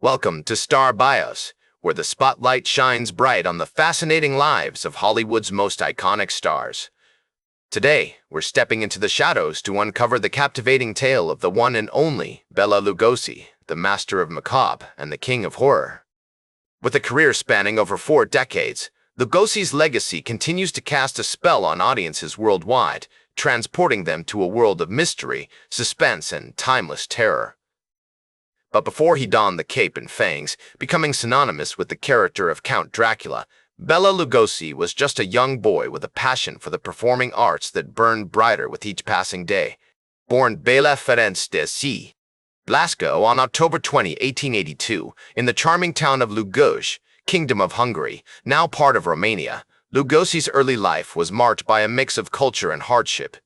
Welcome to Star Bios, where the spotlight shines bright on the fascinating lives of Hollywood's most iconic stars. Today, we're stepping into the shadows to uncover the captivating tale of the one and only Bela Lugosi, the master of macabre and the king of horror. With a career spanning over 4 decades, Lugosi's legacy continues to cast a spell on audiences worldwide, transporting them to a world of mystery, suspense, and timeless terror. But before he donned the cape and fangs, becoming synonymous with the character of Count Dracula, Bela Lugosi was just a young boy with a passion for the performing arts that burned brighter with each passing day. Born Bela Ferenc de Blasco on October 20, 1882, in the charming town of Lugoj, Kingdom of Hungary, now part of Romania, Lugosi's early life was marked by a mix of culture and hardship.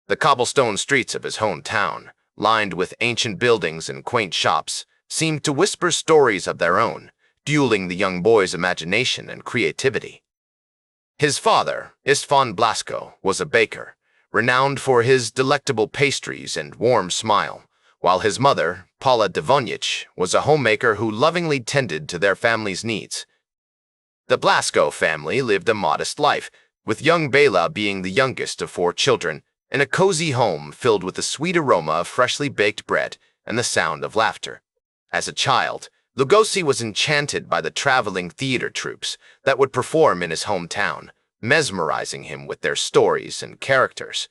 The cobblestone streets of his hometown, lined with ancient buildings and quaint shops, seemed to whisper stories of their own, fueling the young boy's imagination and creativity. His father, Istvan Blasco, was a baker, renowned for his delectable pastries and warm smile, while his mother, Paula Devonic, was a homemaker who lovingly tended to their family's needs. The Blasco family lived a modest life, with young Bela being the youngest of 4 children, in a cozy home filled with the sweet aroma of freshly baked bread and the sound of laughter. As a child, Lugosi was enchanted by the traveling theater troupes that would perform in his hometown, mesmerizing him with their stories and characters.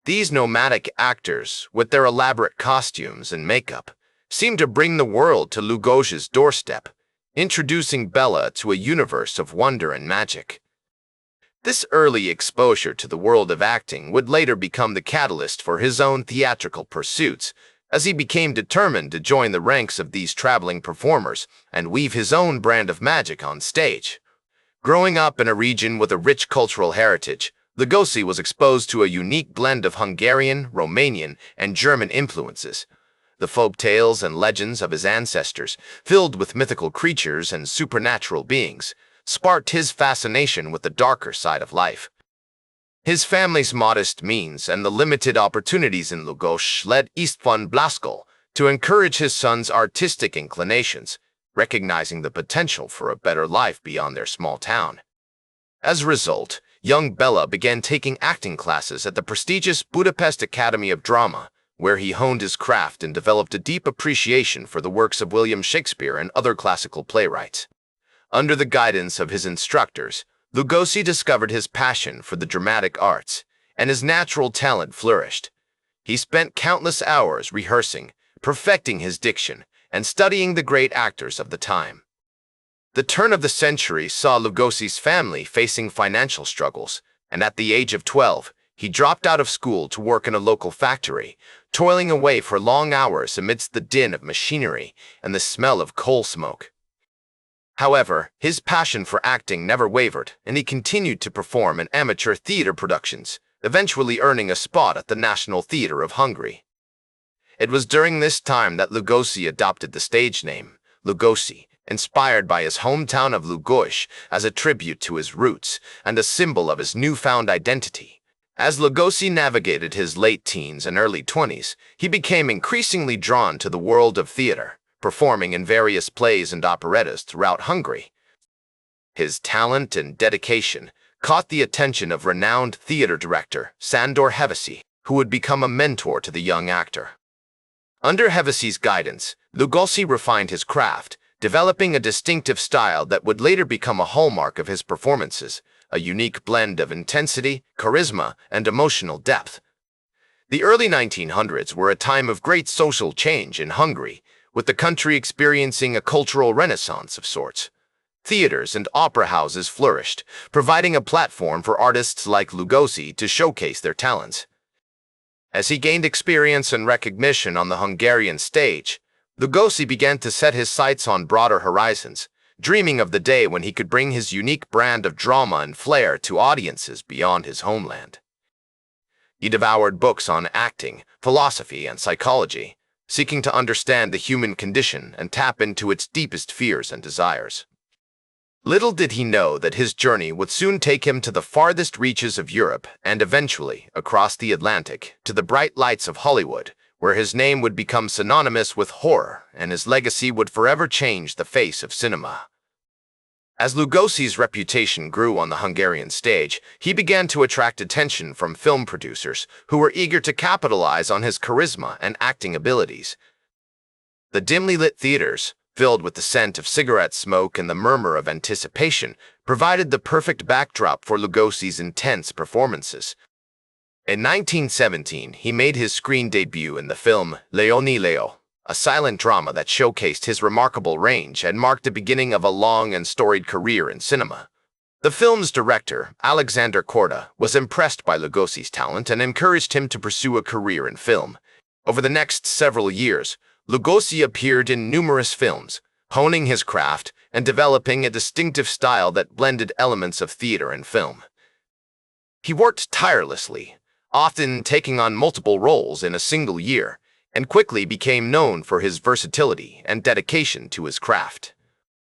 These nomadic actors, with their elaborate costumes and makeup, seemed to bring the world to Lugosi's doorstep, introducing Bela to a universe of wonder and magic. This early exposure to the world of acting would later become the catalyst for his own theatrical pursuits, as he became determined to join the ranks of these traveling performers and weave his own brand of magic on stage. Growing up in a region with a rich cultural heritage, Lugosi was exposed to a unique blend of Hungarian, Romanian, and German influences. The folk tales and legends of his ancestors, filled with mythical creatures and supernatural beings, sparked his fascination with the darker side of life. His family's modest means and the limited opportunities in Lugoj led Istvan Blasco to encourage his son's artistic inclinations, recognizing the potential for a better life beyond their small town. As a result, young Bela began taking acting classes at the prestigious Budapest Academy of Drama, where he honed his craft and developed a deep appreciation for the works of William Shakespeare and other classical playwrights. Under the guidance of his instructors, Lugosi discovered his passion for the dramatic arts, and his natural talent flourished. He spent countless hours rehearsing, perfecting his diction, and studying the great actors of the time. The turn of the century saw Lugosi's family facing financial struggles, and at the age of 12, he dropped out of school to work in a local factory, toiling away for long hours amidst the din of machinery and the smell of coal smoke. However, his passion for acting never wavered, and he continued to perform in amateur theater productions, eventually earning a spot at the National Theatre of Hungary. It was during this time that Lugosi adopted the stage name, Lugosi, inspired by his hometown of Lugoj as a tribute to his roots and a symbol of his newfound identity. As Lugosi navigated his late teens and early 20s, he became increasingly drawn to the world of theater, performing in various plays and operettas throughout Hungary. His talent and dedication caught the attention of renowned theater director Sándor Hevesi, who would become a mentor to the young actor. Under Hevesi's guidance, Lugosi refined his craft, developing a distinctive style that would later become a hallmark of his performances, a unique blend of intensity, charisma, and emotional depth. The early 1900s were a time of great social change in Hungary, with the country experiencing a cultural renaissance of sorts. Theaters and opera houses flourished, providing a platform for artists like Lugosi to showcase their talents. As he gained experience and recognition on the Hungarian stage, Lugosi began to set his sights on broader horizons, dreaming of the day when he could bring his unique brand of drama and flair to audiences beyond his homeland. He devoured books on acting, philosophy, and psychology, seeking to understand the human condition and tap into its deepest fears and desires. Little did he know that his journey would soon take him to the farthest reaches of Europe and eventually across the Atlantic to the bright lights of Hollywood, where his name would become synonymous with horror and his legacy would forever change the face of cinema. As Lugosi's reputation grew on the Hungarian stage, he began to attract attention from film producers who were eager to capitalize on his charisma and acting abilities. The dimly lit theaters, filled with the scent of cigarette smoke and the murmur of anticipation, provided the perfect backdrop for Lugosi's intense performances. In 1917, he made his screen debut in the film Leoni Leo, a silent drama that showcased his remarkable range and marked the beginning of a long and storied career in cinema. The film's director, Alexander Korda, was impressed by Lugosi's talent and encouraged him to pursue a career in film. Over the next several years, Lugosi appeared in numerous films, honing his craft and developing a distinctive style that blended elements of theater and film. He worked tirelessly, often taking on multiple roles in a single year, and quickly became known for his versatility and dedication to his craft.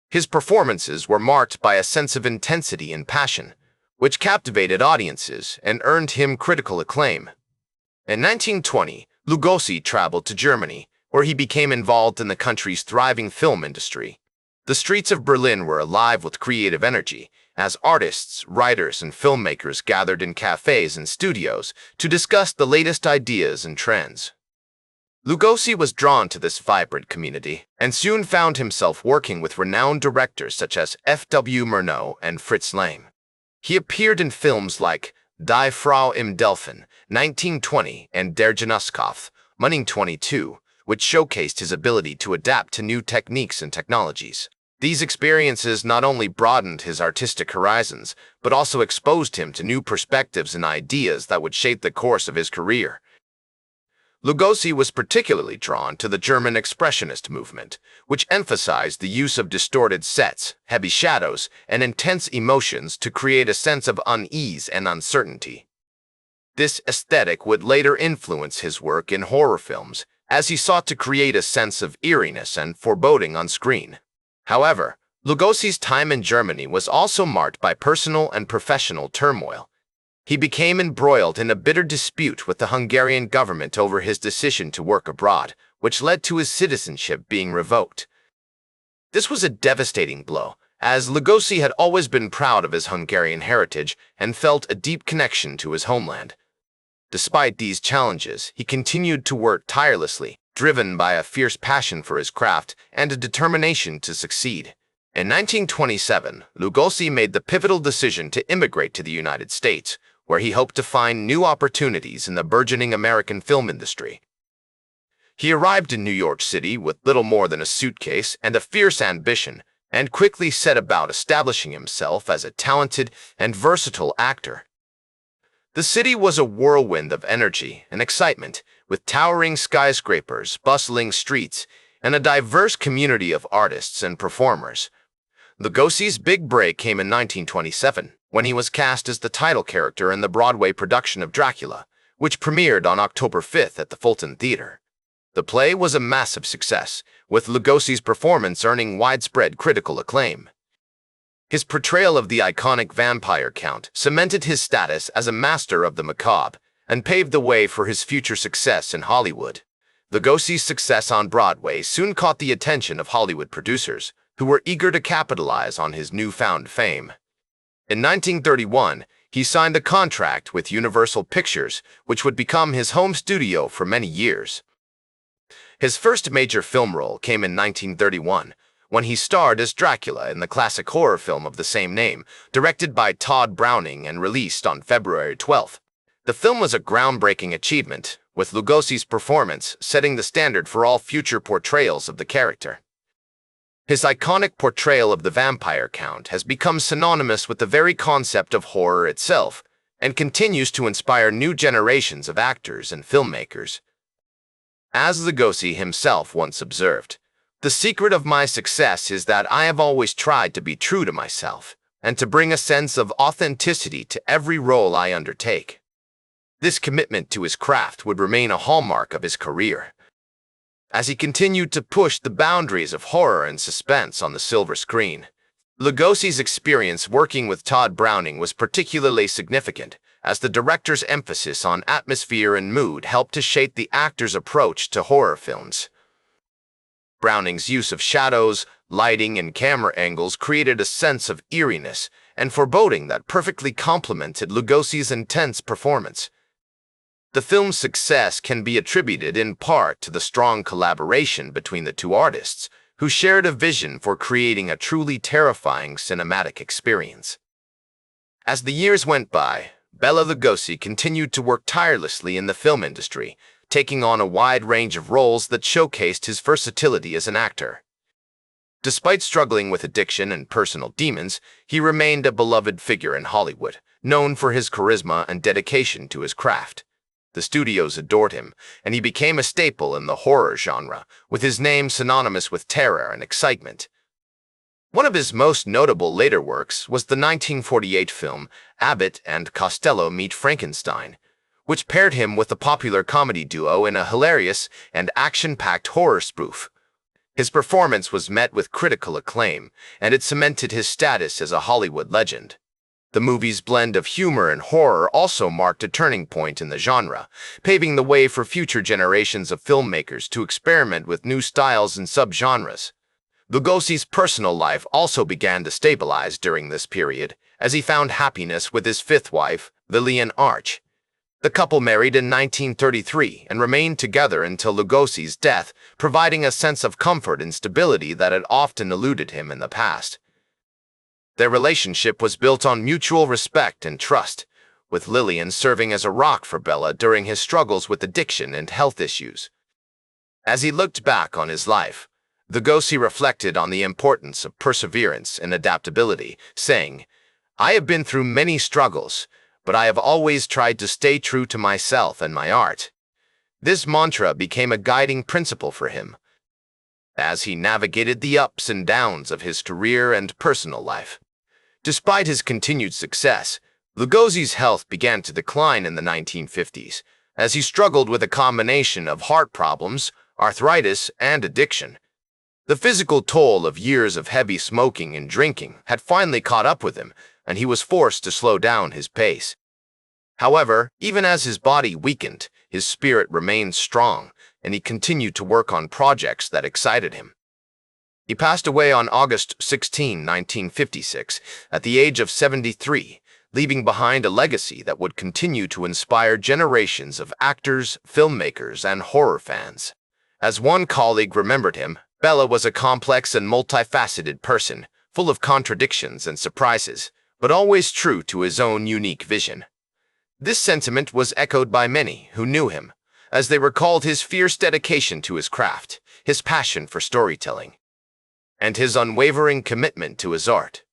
His performances were marked by a sense of intensity and passion, which captivated audiences and earned him critical acclaim. In 1920, Lugosi traveled to Germany, where he became involved in the country's thriving film industry. The streets of Berlin were alive with creative energy, as artists, writers, and filmmakers gathered in cafes and studios to discuss the latest ideas and trends. Lugosi was drawn to this vibrant community and soon found himself working with renowned directors such as F.W. Murnau and Fritz Lang. He appeared in films like Die Frau im Delphin, 1920, and Der Genossenschaft, 1922, which showcased his ability to adapt to new techniques and technologies. These experiences not only broadened his artistic horizons, but also exposed him to new perspectives and ideas that would shape the course of his career. Lugosi was particularly drawn to the German Expressionist movement, which emphasized the use of distorted sets, heavy shadows, and intense emotions to create a sense of unease and uncertainty. This aesthetic would later influence his work in horror films, as he sought to create a sense of eeriness and foreboding on screen. However, Lugosi's time in Germany was also marked by personal and professional turmoil. He became embroiled in a bitter dispute with the Hungarian government over his decision to work abroad, which led to his citizenship being revoked. This was a devastating blow, as Lugosi had always been proud of his Hungarian heritage and felt a deep connection to his homeland. Despite these challenges, he continued to work tirelessly, driven by a fierce passion for his craft and a determination to succeed. In 1927, Lugosi made the pivotal decision to immigrate to the United States, where he hoped to find new opportunities in the burgeoning American film industry. He arrived in New York City with little more than a suitcase and a fierce ambition, and quickly set about establishing himself as a talented and versatile actor. The city was a whirlwind of energy and excitement, with towering skyscrapers, bustling streets, and a diverse community of artists and performers. Lugosi's big break came in 1927, when he was cast as the title character in the Broadway production of Dracula, which premiered on October 5th at the Fulton Theater. The play was a massive success, with Lugosi's performance earning widespread critical acclaim. His portrayal of the iconic vampire Count cemented his status as a master of the macabre and paved the way for his future success in Hollywood. Lugosi's success on Broadway soon caught the attention of Hollywood producers, who were eager to capitalize on his newfound fame. In 1931, he signed a contract with Universal Pictures, which would become his home studio for many years. His first major film role came in 1931, when he starred as Dracula in the classic horror film of the same name, directed by Todd Browning and released on February 12th. The film was a groundbreaking achievement, with Lugosi's performance setting the standard for all future portrayals of the character. His iconic portrayal of the vampire Count has become synonymous with the very concept of horror itself, and continues to inspire new generations of actors and filmmakers. As Lugosi himself once observed, "The secret of my success is that I have always tried to be true to myself, and to bring a sense of authenticity to every role I undertake." This commitment to his craft would remain a hallmark of his career. As he continued to push the boundaries of horror and suspense on the silver screen, Lugosi's experience working with Todd Browning was particularly significant, as the director's emphasis on atmosphere and mood helped to shape the actor's approach to horror films. Browning's use of shadows, lighting, and camera angles created a sense of eeriness and foreboding that perfectly complemented Lugosi's intense performance. The film's success can be attributed in part to the strong collaboration between the two artists, who shared a vision for creating a truly terrifying cinematic experience. As the years went by, Bela Lugosi continued to work tirelessly in the film industry, taking on a wide range of roles that showcased his versatility as an actor. Despite struggling with addiction and personal demons, he remained a beloved figure in Hollywood, known for his charisma and dedication to his craft. The studios adored him, and he became a staple in the horror genre, with his name synonymous with terror and excitement. One of his most notable later works was the 1948 film Abbott and Costello Meet Frankenstein, which paired him with the popular comedy duo in a hilarious and action-packed horror spoof. His performance was met with critical acclaim, and it cemented his status as a Hollywood legend. The movie's blend of humor and horror also marked a turning point in the genre, paving the way for future generations of filmmakers to experiment with new styles and subgenres. Lugosi's personal life also began to stabilize during this period, as he found happiness with his fifth wife, Lillian Arch. The couple married in 1933 and remained together until Lugosi's death, providing a sense of comfort and stability that had often eluded him in the past. Their relationship was built on mutual respect and trust, with Lillian serving as a rock for Bela during his struggles with addiction and health issues. As he looked back on his life, Lugosi reflected on the importance of perseverance and adaptability, saying, "I have been through many struggles, but I have always tried to stay true to myself and my art." This mantra became a guiding principle for him as he navigated the ups and downs of his career and personal life. Despite his continued success, Lugosi's health began to decline in the 1950s, as he struggled with a combination of heart problems, arthritis, and addiction. The physical toll of years of heavy smoking and drinking had finally caught up with him, and he was forced to slow down his pace. However, even as his body weakened, his spirit remained strong, and he continued to work on projects that excited him. He passed away on August 16, 1956, at the age of 73, leaving behind a legacy that would continue to inspire generations of actors, filmmakers, and horror fans. As one colleague remembered him, Bela was a complex and multifaceted person, full of contradictions and surprises, but always true to his own unique vision. This sentiment was echoed by many who knew him, as they recalled his fierce dedication to his craft, his passion for storytelling, and his unwavering commitment to his art.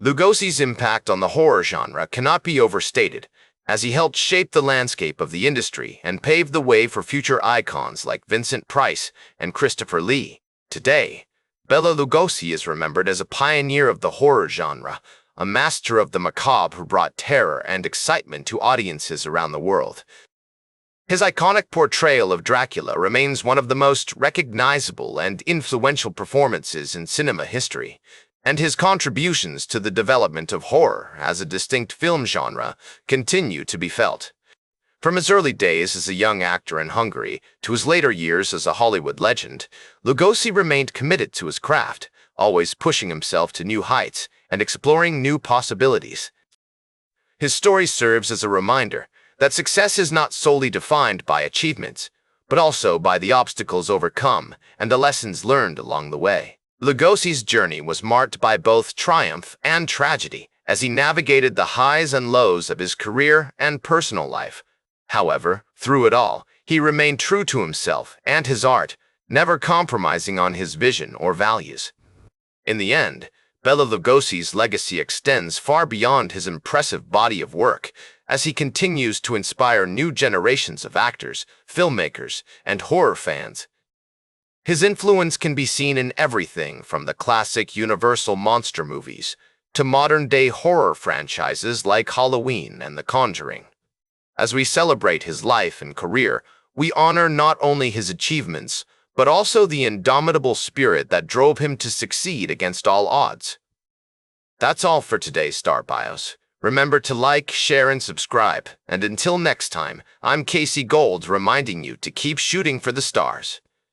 Lugosi's impact on the horror genre cannot be overstated, as he helped shape the landscape of the industry and paved the way for future icons like Vincent Price and Christopher Lee. Today, Bela Lugosi is remembered as a pioneer of the horror genre, a master of the macabre who brought terror and excitement to audiences around the world. His iconic portrayal of Dracula remains one of the most recognizable and influential performances in cinema history, and his contributions to the development of horror as a distinct film genre continue to be felt. From his early days as a young actor in Hungary to his later years as a Hollywood legend, Lugosi remained committed to his craft, always pushing himself to new heights and exploring new possibilities. His story serves as a reminder that success is not solely defined by achievements, but also by the obstacles overcome and the lessons learned along the way. Lugosi's journey was marked by both triumph and tragedy as he navigated the highs and lows of his career and personal life. However, through it all, he remained true to himself and his art, never compromising on his vision or values. In the end, Bela Lugosi's legacy extends far beyond his impressive body of work, as he continues to inspire new generations of actors, filmmakers, and horror fans. His influence can be seen in everything from the classic Universal monster movies to modern-day horror franchises like Halloween and The Conjuring. As we celebrate his life and career, we honor not only his achievements, but also the indomitable spirit that drove him to succeed against all odds. That's all for today's Star Bios. Remember to like, share, and subscribe. And until next time, I'm Casey Gold reminding you to keep shooting for the stars.